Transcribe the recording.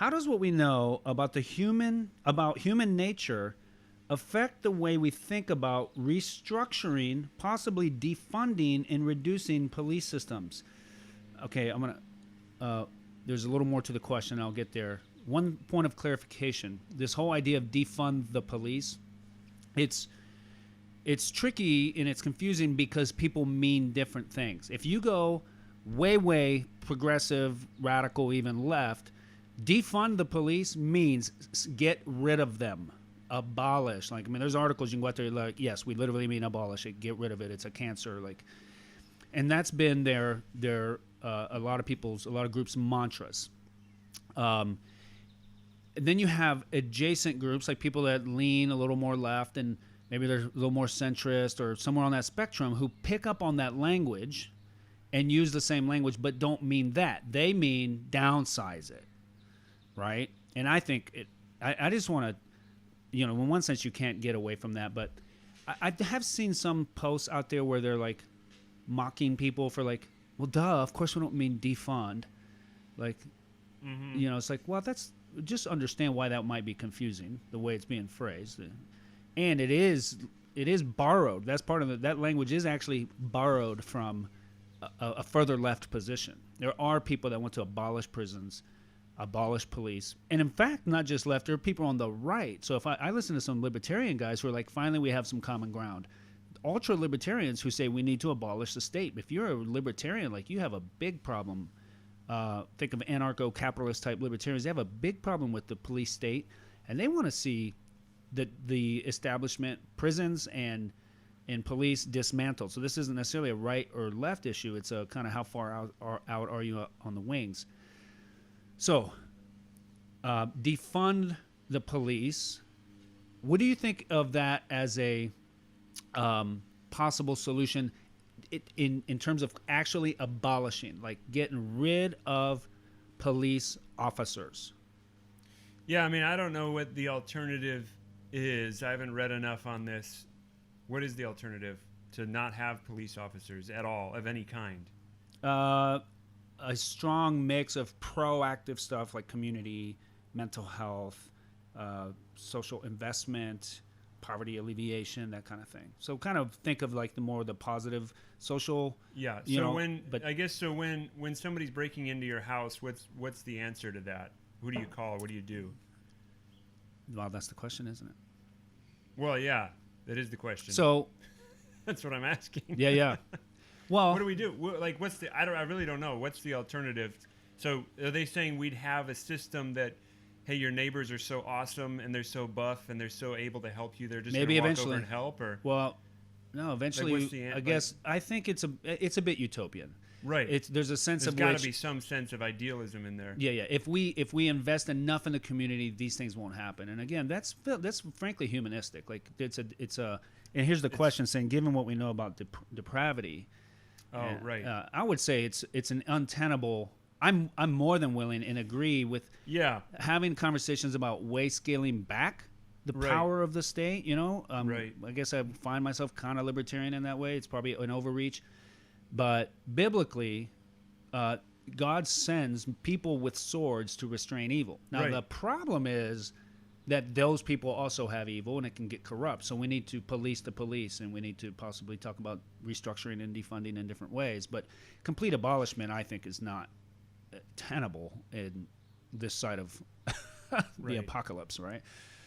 How does what we know about human nature affect the way we think about restructuring, possibly defunding and reducing police systems? Okay, I'm going to there's a little more to the question. I'll get there. One point of clarification. This whole idea of defund the police, it's tricky and it's confusing because people mean different things. If you go way progressive, radical, even left, defund the police means get rid of them, abolish. Like, I mean, there's articles you can go out there like, yes, we literally mean abolish it, get rid of it. It's a cancer. Like, and that's been their a lot of groups' mantras. And then you have adjacent groups like people that lean a little more left and maybe they're a little more centrist or somewhere on that spectrum who pick up on that language and use the same language but don't mean that. They mean downsize it, right? And I think I just want to, in one sense you can't get away from that, but I have seen some posts out there where they're like mocking people for like, well, duh, of course we don't mean defund. Like, it's like, well, that's just understand why that might be confusing the way it's being phrased. And it is borrowed. That's part of that language is actually borrowed from a further left position. There are people that want to abolish prisons, abolish police, and in fact, not just left. There are people on the right. So if I listen to some libertarian guys who are like, finally, we have some common ground. Ultra libertarians who say we need to abolish the state. If you're a libertarian, like, you have a big problem. Think of anarcho-capitalist type libertarians. They have a big problem with the police state, and they want to see the establishment, prisons and police dismantled. So this isn't necessarily a right or left issue. It's a kind of how far out are you on the wings. So defund the police. What do you think of that as a possible solution in terms of actually abolishing, like getting rid of police officers? Yeah, I mean, I don't know what the alternative is. I haven't read enough on this. What is the alternative to not have police officers at all, of any kind? A strong mix of proactive stuff like community, mental health, social investment, poverty alleviation, that kind of thing. So kind of think of like the positive social. Yeah. So when somebody's breaking into your house, what's the answer to that? Who do you call? What do you do? Well, that's the question, isn't it? Well, yeah, that is the question. So that's what I'm asking. Yeah. Well, what do we do? Like, I really don't know. What's the alternative? So are they saying we'd have a system that, hey, your neighbors are so awesome and they're so buff and they're so able to help you, they're just maybe gonna walk eventually over and help? Or well, no, eventually, I guess I think it's a bit utopian. Right. There's a sense There's of got to be some sense of idealism in there. Yeah. If we invest enough in the community, these things won't happen. And again, that's frankly humanistic. Like it's a. And here's the question: saying, given what we know about depravity, right. I would say it's an untenable. I'm more than willing and agree with having conversations about scaling back the power of the state. Right. I guess I find myself kind of libertarian in that way. It's probably an overreach. But biblically, God sends people with swords to restrain evil. Now, the problem is that those people also have evil, and it can get corrupt. So we need to police the police, and we need to possibly talk about restructuring and defunding in different ways. But complete abolishment, I think, is not tenable in this side of the apocalypse, right?